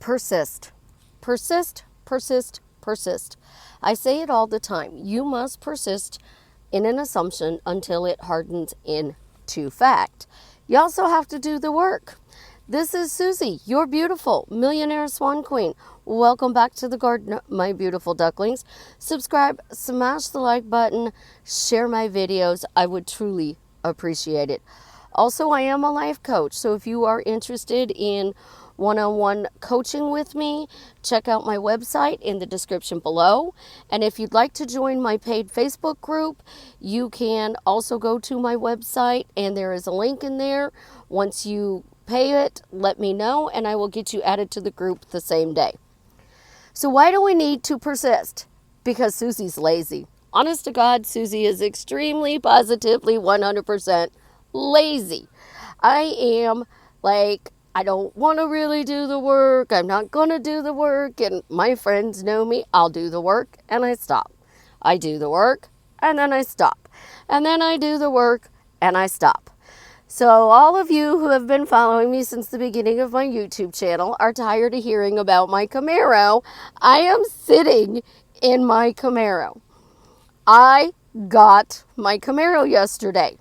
persist. Persist, persist, persist. I say it all the time. You must persist in an assumption until it hardens into fact. You also have to do the work. This is Susie, your beautiful millionaire swan queen. Welcome back to the garden, my beautiful ducklings. Subscribe, smash the like button, share my videos. I would truly appreciate it. Also, I am a life coach, so if you are interested in one-on-one coaching with me, check out my website in the description below. And if you'd like to join my paid Facebook group, you can also go to my website, and there is a link in there. Once you pay it, let me know, and I will get you added to the group the same day. So why do we need to persist? Because Susie's lazy. Honest to God, Susie is extremely, positively, 100% lazy. I am like, I don't want to really do the work. I'm not going to do the work. And my friends know me. I'll do the work and I stop. I do the work and then I stop. And then I do the work and I stop. So all of you who have been following me since the beginning of my YouTube channel are tired of hearing about my Camaro. I am sitting in my Camaro. I got my Camaro yesterday.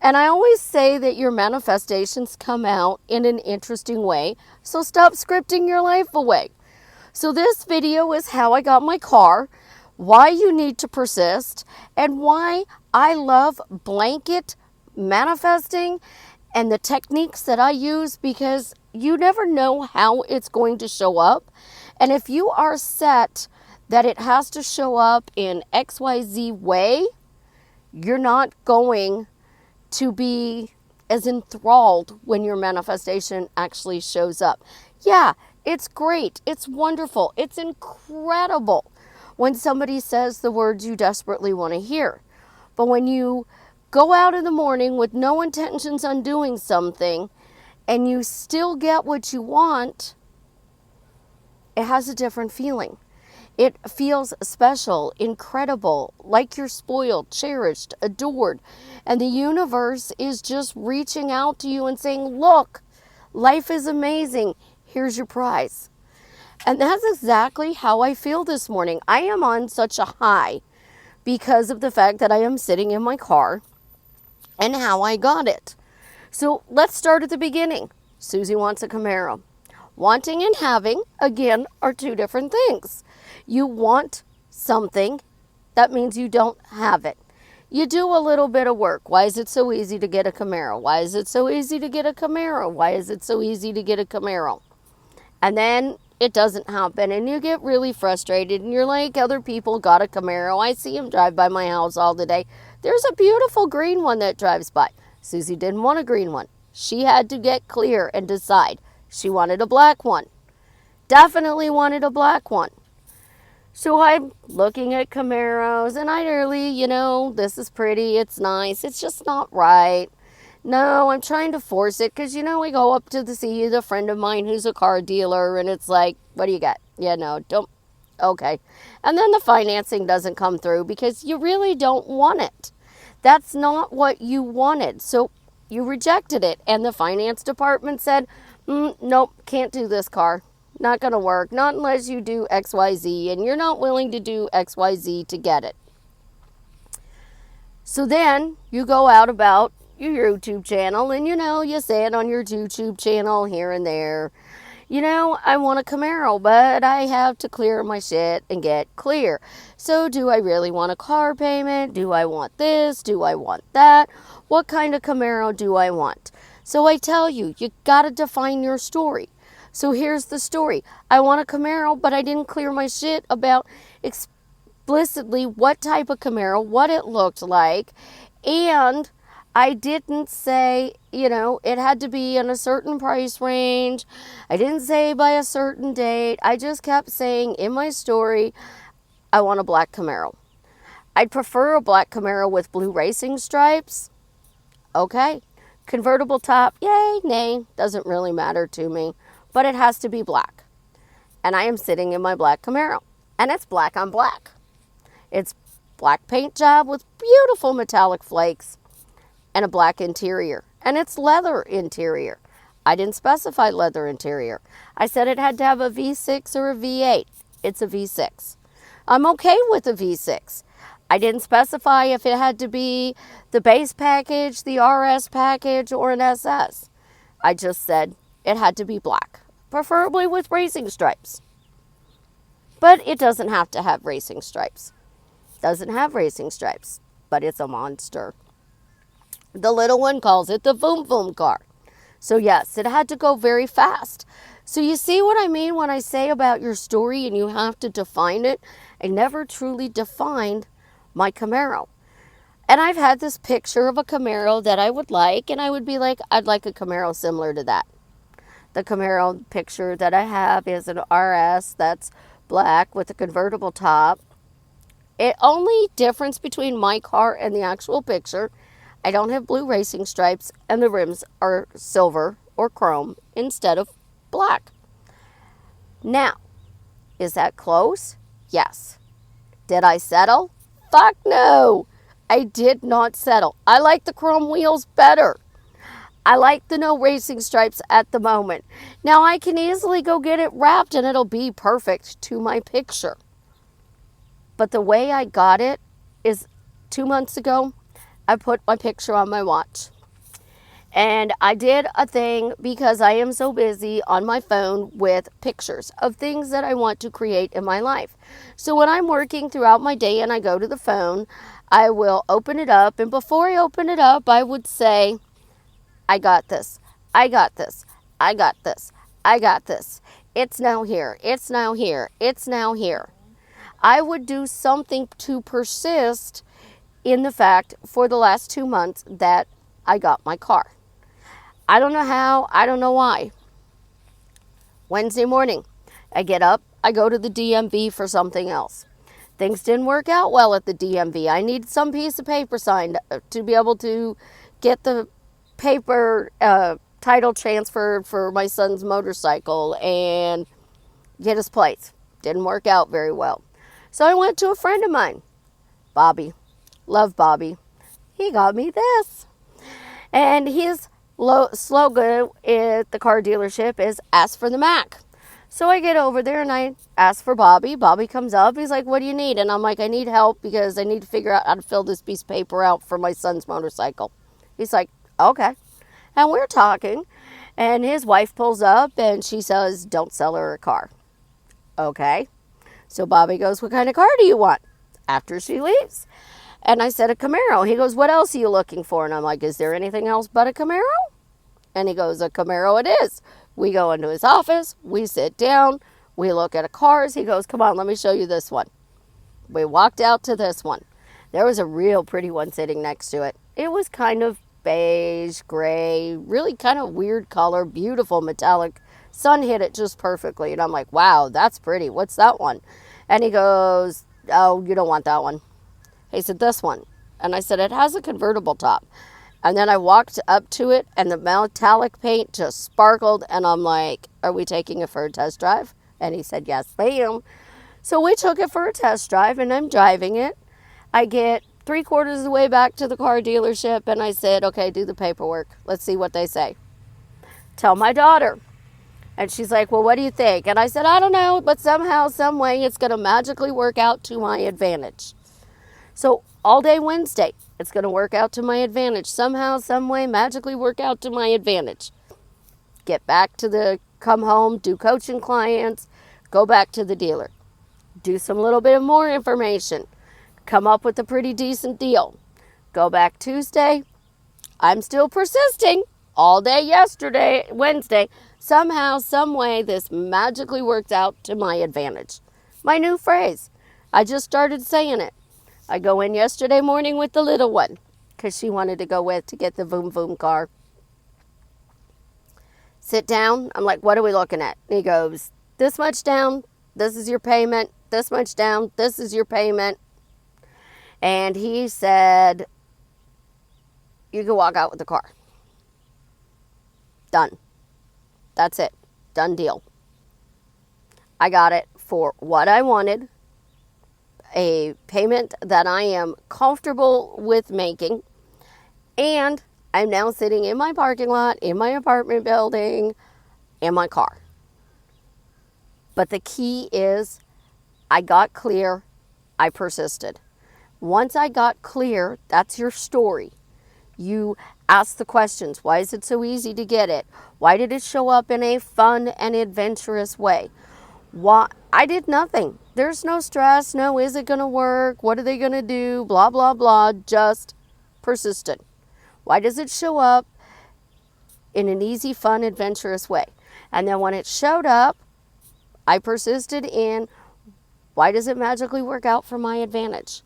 And I always say that your manifestations come out in an interesting way, so stop scripting your life away. So this video is how I got my car, why you need to persist, and why I love blanket manifesting and the techniques that I use, because you never know how it's going to show up. And if you are set that it has to show up in XYZ way, you're not going to be as enthralled when your manifestation actually shows up. Yeah, it's great. It's wonderful. It's incredible when somebody says the words you desperately want to hear. But when you go out in the morning with no intentions on doing something and you still get what you want, it has a different feeling. It feels special, incredible, like you're spoiled, cherished, adored. And the universe is just reaching out to you and saying, look, life is amazing. Here's your prize. And that's exactly how I feel this morning. I am on such a high because of the fact that I am sitting in my car and how I got it. So let's start at the beginning. Susie wants a Camaro. Wanting and having, again, are two different things. You want something, that means you don't have it. You do a little bit of work. Why is it so easy to get a Camaro? Why is it so easy to get a Camaro? Why is it so easy to get a Camaro? And then it doesn't happen, and you get really frustrated, and you're like, other people got a Camaro. I see them drive by my house all the day. There's a beautiful green one that drives by. Susie didn't want a green one. She had to get clear and decide. She wanted a black one. Definitely wanted a black one. So I'm looking at Camaros, and I really, this is pretty, it's nice, it's just not right. No, I'm trying to force it, because, we go up to see the friend of mine who's a car dealer, and it's like, what do you got? Yeah, no, don't, okay. And then the financing doesn't come through, because you really don't want it. That's not what you wanted, so you rejected it, and the finance department said, nope, can't do this car. Not going to work, not unless you do XYZ, and you're not willing to do XYZ to get it. So then you go out about your YouTube channel, and you say it on your YouTube channel here and there. I want a Camaro, but I have to clear my shit and get clear. So do I really want a car payment? Do I want this? Do I want that? What kind of Camaro do I want? So I tell you, you got to define your story. So here's the story. I want a Camaro, but I didn't clear my shit about explicitly what type of Camaro, what it looked like, and I didn't say, it had to be in a certain price range. I didn't say by a certain date. I just kept saying in my story, I want a black Camaro. I'd prefer a black Camaro with blue racing stripes. Okay. Convertible top, yay, nay, doesn't really matter to me. But it has to be black. And I am sitting in my black Camaro. And it's black on black. It's black paint job with beautiful metallic flakes and a black interior. And it's leather interior. I didn't specify leather interior. I said it had to have a V6 or a V8. It's a V6. I'm okay with a V6. I didn't specify if it had to be the base package, the RS package, or an SS. I just said it had to be black, preferably with racing stripes. But it doesn't have to have racing stripes. Doesn't have racing stripes, but it's a monster. The little one calls it the Voom Voom car. So yes, it had to go very fast. So you see what I mean when I say about your story and you have to define it? I never truly defined my Camaro. And I've had this picture of a Camaro that I would like, and I would be like, I'd like a Camaro similar to that. The Camaro picture that I have is an RS that's black with a convertible top. The only difference between my car and the actual picture, I don't have blue racing stripes, and the rims are silver or chrome instead of black. Now, is that close? Yes. Did I settle? Fuck no. I did not settle. I like the chrome wheels better. I like the no racing stripes at the moment. Now I can easily go get it wrapped and it'll be perfect to my picture. But the way I got it is 2 months ago, I put my picture on my watch. And I did a thing because I am so busy on my phone with pictures of things that I want to create in my life. So when I'm working throughout my day and I go to the phone, I will open it up. And before I open it up, I would say, I got this. I got this. I got this. I got this. It's now here. It's now here. It's now here. I would do something to persist in the fact for the last 2 months that I got my car. I don't know how. I don't know why. Wednesday morning, I get up. I go to the DMV for something else. Things didn't work out well at the DMV. I need some piece of paper signed to be able to get the paper title transferred for my son's motorcycle and get his plates. Didn't work out very well. So I went to a friend of mine, Bobby. Love Bobby. He got me this. And his slogan at the car dealership is ask for the Mac. So I get over there and I ask for Bobby. Bobby comes up. He's like, what do you need? And I'm like, I need help because I need to figure out how to fill this piece of paper out for my son's motorcycle. He's like, okay. And we're talking. And his wife pulls up and she says, don't sell her a car. Okay. So Bobby goes, what kind of car do you want? After she leaves. And I said, a Camaro. He goes, what else are you looking for? And I'm like, is there anything else but a Camaro? And he goes, a Camaro it is. We go into his office. We sit down. We look at cars. He goes, come on, let me show you this one. We walked out to this one. There was a real pretty one sitting next to it. It was kind of beige, gray, really kind of weird color, beautiful metallic. Sun hit it just perfectly. And I'm like, wow, that's pretty. What's that one? And he goes, oh, you don't want that one. He said, this one. And I said, it has a convertible top. And then I walked up to it and the metallic paint just sparkled. And I'm like, are we taking it for a test drive? And he said, yes, ma'am. So we took it for a test drive and I'm driving it. I get 3/4 of the way back to the car dealership and I said, okay, do the paperwork. Let's see what they say. Tell my daughter. And she's like, well, what do you think? And I said, I don't know, but somehow, some way, it's going to magically work out to my advantage. So all day Wednesday, it's going to work out to my advantage. Somehow, some way, magically work out to my advantage. Get back to come home, do coaching clients, go back to the dealer. Do some little bit of more information. Come up with a pretty decent deal. Go back Tuesday. I'm still persisting all day Wednesday. Somehow, some way, this magically works out to my advantage. My new phrase. I just started saying it. I go in yesterday morning with the little one because she wanted to go with to get the Voom Voom car. Sit down. I'm like, what are we looking at? And he goes, this much down. This is your payment. This much down. This is your payment. And he said, you can walk out with the car. Done. That's it. Done deal. I got it for what I wanted. A payment that I am comfortable with making. And I'm now sitting in my parking lot, in my apartment building, in my car. But the key is I got clear, I persisted. Once I got clear, that's your story. You ask the questions. Why is it so easy to get it? Why did it show up in a fun and adventurous way? Why? I did nothing. There's no stress. No, is it going to work? What are they going to do? Blah, blah, blah. Just persisted. Why does it show up in an easy, fun, adventurous way? And then when it showed up, I persisted in why does it magically work out for my advantage?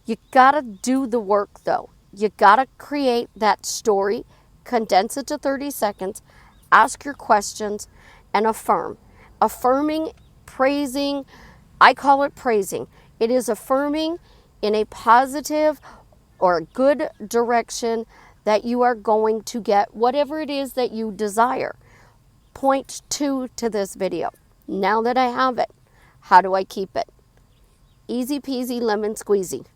You gotta do the work though. You gotta create that story, condense it to 30 seconds, ask your questions, and affirm. Affirming, praising, I call it praising. It is affirming in a positive or a good direction that you are going to get whatever it is that you desire. Point 2 to this video. Now that I have it, how do I keep it? Easy peasy lemon squeezy.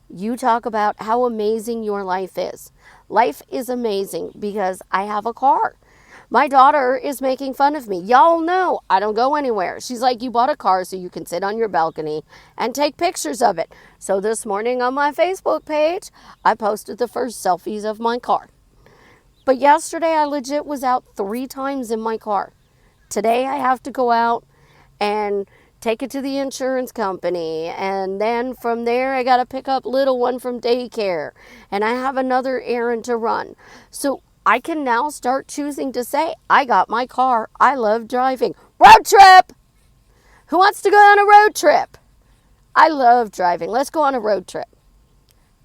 You talk about how amazing your life is. Life is amazing because I have a car. My daughter is making fun of me. Y'all know I don't go anywhere. She's like, you bought a car so you can sit on your balcony and take pictures of it. So this morning on my Facebook page, I posted the first selfies of my car. But yesterday I legit was out 3 times in my car. Today I have to go out and take it to the insurance company, and then from there I got to pick up little one from daycare, and I have another errand to run. So I can now start choosing to say, I got my car, I love driving. Road trip! Who wants to go on a road trip? I love driving. Let's go on a road trip.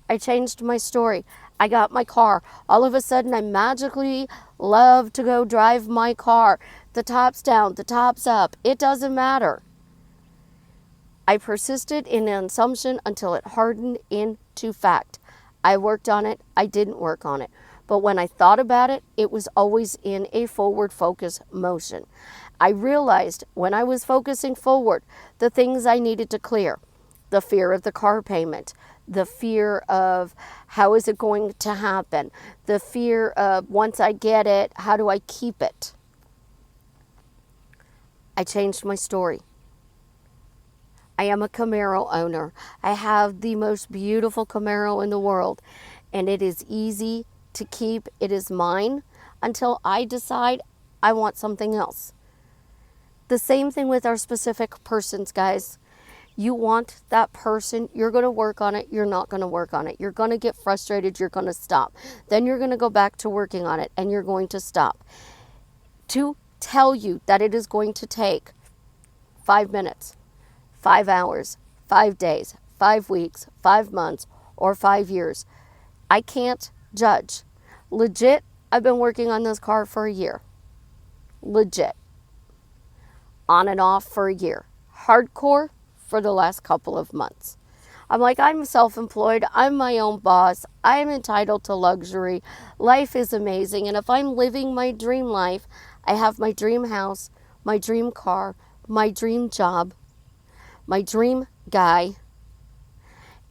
I changed my story. I got my car. All of a sudden, I magically love to go drive my car. The top's down, the top's up. It doesn't matter. I persisted in an assumption until it hardened into fact. I worked on it. I didn't work on it. But when I thought about it, it was always in a forward focus motion. I realized when I was focusing forward, the things I needed to clear. The fear of the car payment, the fear of how is it going to happen, the fear of once I get it, how do I keep it? I changed my story. I am a Camaro owner. I have the most beautiful Camaro in the world, and it is easy to keep. It is mine until I decide I want something else. The same thing with our specific persons, guys. You want that person, you're going to work on it, you're not going to work on it. You're going to get frustrated, you're going to stop. Then you're going to go back to working on it, and you're going to stop. To tell you that it is going to take 5 minutes, 5 hours, 5 days, 5 weeks, 5 months, or 5 years, I can't judge. Legit, I've been working on this car for a year. Legit. On and off for a year. Hardcore for the last couple of months. I'm like, I'm self-employed. I'm my own boss. I'm entitled to luxury. Life is amazing. And if I'm living my dream life, I have my dream house, my dream car, my dream job, my dream guy,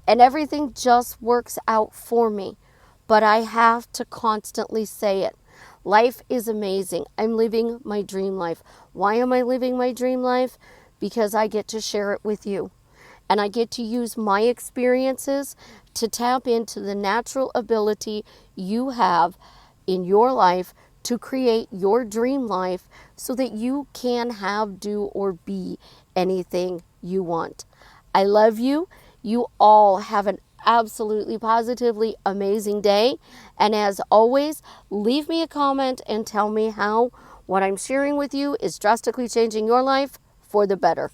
and everything just works out for me. But I have to constantly say it. Life is amazing. I'm living my dream life. Why am I living my dream life? Because I get to share it with you. And I get to use my experiences to tap into the natural ability you have in your life to create your dream life so that you can have, do, or be anything you want. I love you. You all have an absolutely positively amazing day. And as always, leave me a comment and tell me how what I'm sharing with you is drastically changing your life for the better.